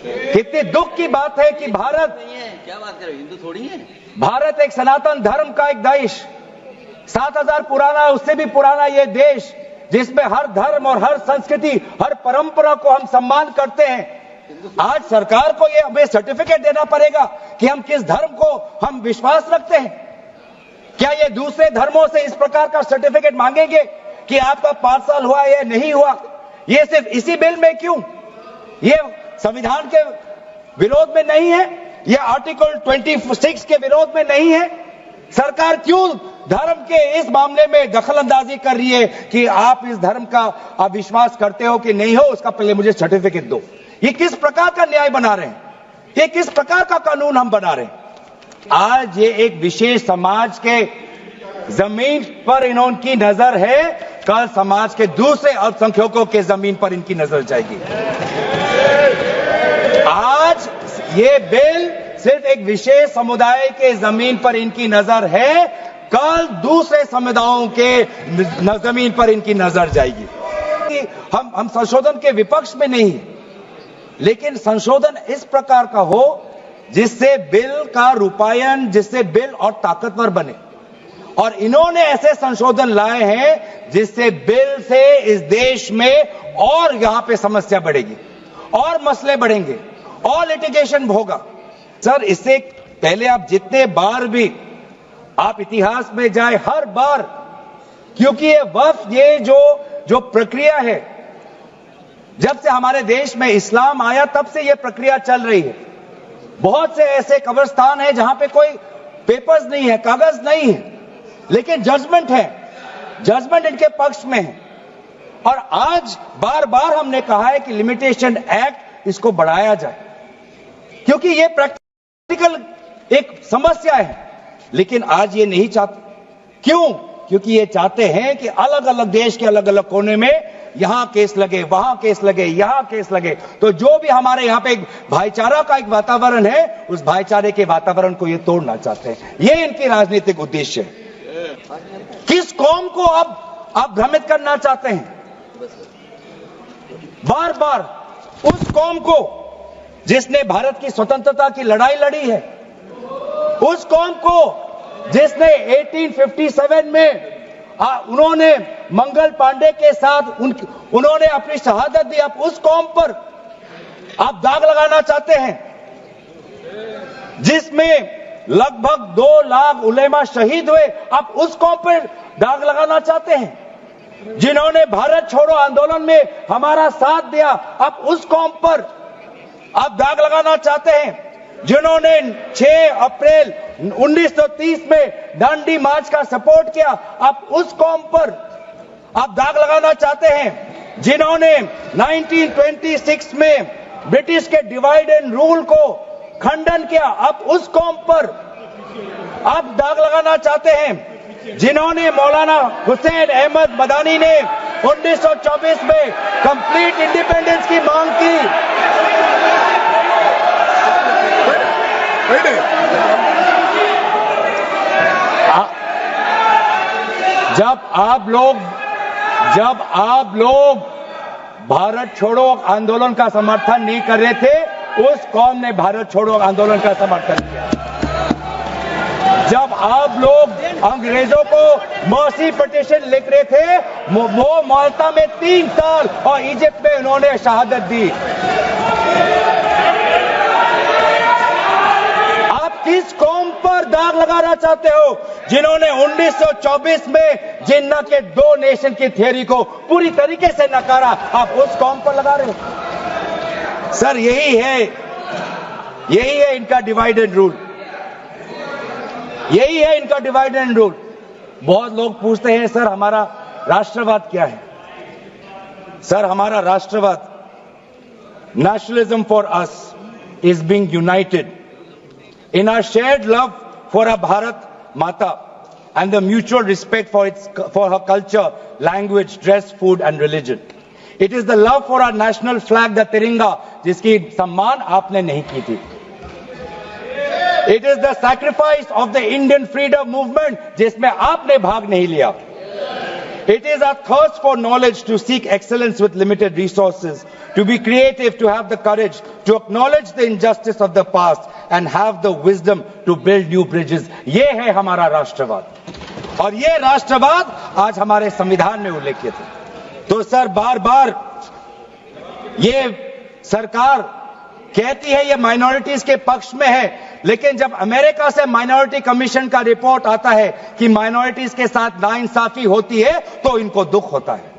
कितनी दुख की बात है कि भारत नहीं है, क्या बात कर रहे हो, हिंदू थोड़ी है। भारत एक सनातन धर्म का एक देश, 7000 पुराना, उससे भी पुराना ये देश, जिसमें हर धर्म और हर संस्कृति, हर परंपरा को हम सम्मान करते हैं। आज सरकार को ये हमें सर्टिफिकेट देना पड़ेगा कि हम किस धर्म को हम विश्वास रखते हैं। क्या ये दूसरे धर्मों से इस प्रकार का सर्टिफिकेट मांगेंगे कि आपका 5 साल हुआ या नहीं हुआ? ये सिर्फ इसी बिल में क्यों? ये संविधान के विरोध में नहीं है, ये आर्टिकल 26 के विरोध में नहीं है। सरकार क्यों धर्म के इस मामले में दखलंदाजी कर रही है कि आप इस धर्म का आप विश्वास करते हो कि नहीं हो, उसका पहले मुझे सर्टिफिकेट दो। ये किस प्रकार का न्याय बना रहे हैं? ये किस प्रकार का कानून हम बना रहे हैं? आज ये एक विशेष समाज के जमीन पर इनकी नजर है, कल समाज के दूसरे अल्पसंख्यकों के जमीन पर इनकी नजर जाएगी। आज ये बिल सिर्फ एक विशेष समुदाय के जमीन पर इनकी नजर है, कल दूसरे समुदायों के जमीन पर इनकी नजर जाएगी। हम संशोधन के विपक्ष में नहीं, लेकिन संशोधन इस प्रकार का हो जिससे बिल का रूपायन, जिससे बिल और ताकतवर बने। और इन्होंने ऐसे संशोधन लाए हैं जिससे बिल से इस देश में और यहां पे समस्या बढ़ेगी और मसले बढ़ेंगे और लिटिगेशन होगा। सर, इससे पहले आप जितने बार भी आप इतिहास में जाए, हर बार, क्योंकि ये वक्फ, ये जो प्रक्रिया है, जब से हमारे देश में इस्लाम आया तब से ये प्रक्रिया चल रही है। बहुत से ऐसे कब्रिस्तान हैं जहां पे कोई पेपर्स नहीं है, कागज नहीं है, लेकिन जजमेंट है, जजमेंट इनके पक्ष में है। और आज बार बार हमने कहा है कि लिमिटेशन एक्ट इसको बढ़ाया जाए, क्योंकि ये प्रैक्टिकल एक समस्या है। लेकिन आज ये नहीं चाहते। क्यों? क्योंकि ये चाहते हैं कि अलग अलग देश के अलग अलग कोने में यहां केस लगे, वहां केस लगे, यहां केस लगे। तो जो भी हमारे यहां पे एक भाईचारा का एक वातावरण है, उस भाईचारे के वातावरण को ये तोड़ना चाहते हैं। ये इनकी राजनीतिक उद्देश्य है। किस कौम को आप भ्रमित करना चाहते हैं? बार बार उस कौम को जिसने भारत की स्वतंत्रता की लड़ाई लड़ी है, उस कौम को जिसने 1857 में उन्होंने मंगल पांडे के साथ उन्होंने अपनी शहादत दी, आप उस कौम पर आप दाग लगाना चाहते हैं, जिसमें लगभग 2 लाख उलेमा शहीद हुए, आप उस कौम पर दाग लगाना चाहते हैं, जिन्होंने भारत छोड़ो आंदोलन में हमारा साथ दिया, आप उस कौम पर आप दाग लगाना चाहते हैं, जिन्होंने 6 अप्रैल 1930 में दांडी मार्च का सपोर्ट किया, आप उस कौम पर आप दाग लगाना चाहते हैं, जिन्होंने 1926 में ब्रिटिश के डिवाइड एंड रूल को खंडन किया, आप उस कौम पर आप दाग लगाना चाहते हैं, जिन्होंने मौलाना हुसैन अहमद मदानी ने 1924 में कंप्लीट इंडिपेंडेंस की मांग की। जब आप लोग भारत छोड़ो आंदोलन का समर्थन नहीं कर रहे थे, उस कौम ने भारत छोड़ो आंदोलन का समर्थन किया। जब आप लोग अंग्रेजों को मर्सी पिटीशन लिख रहे थे, वो माल्टा में 3 साल और इजिप्ट में उन्होंने शहादत दी। किस कौम पर दाग लगाना चाहते हो? जिन्होंने 1924 में जिन्ना के 2 नेशन की थियरी को पूरी तरीके से नकारा, आप उस कौम पर लगा रहे हो। सर, यही है इनका डिवाइड एंड रूल, यही है इनका डिवाइड एंड रूल। बहुत लोग पूछते हैं, सर हमारा राष्ट्रवाद क्या है? सर, हमारा राष्ट्रवाद, nationalism for us is being United in our shared love for our Bharat Mata and the mutual respect for her culture, language, dress, food and religion. It is the love for our national flag, the Tiringa, जिसकी सम्मान आपने नहीं की थी. It is the sacrifice of the Indian freedom movement, जिसमें आपने भाग नहीं लिया. It is our thirst for knowledge to seek excellence with limited resources, to be creative, to have the courage, to acknowledge the injustice of the past and have the wisdom to build new bridges. ये है हमारा राष्ट्रवाद और ये राष्ट्रवाद आज हमारे संविधान में उल्लेखित है। तो सर बार बार ये सरकार कहती है ये माइनॉरिटीज के पक्ष में है, लेकिन जब अमेरिका से माइनॉरिटी कमीशन का रिपोर्ट आता है कि माइनॉरिटीज के साथ नाइंसाफी होती है तो इनको दुख होता है।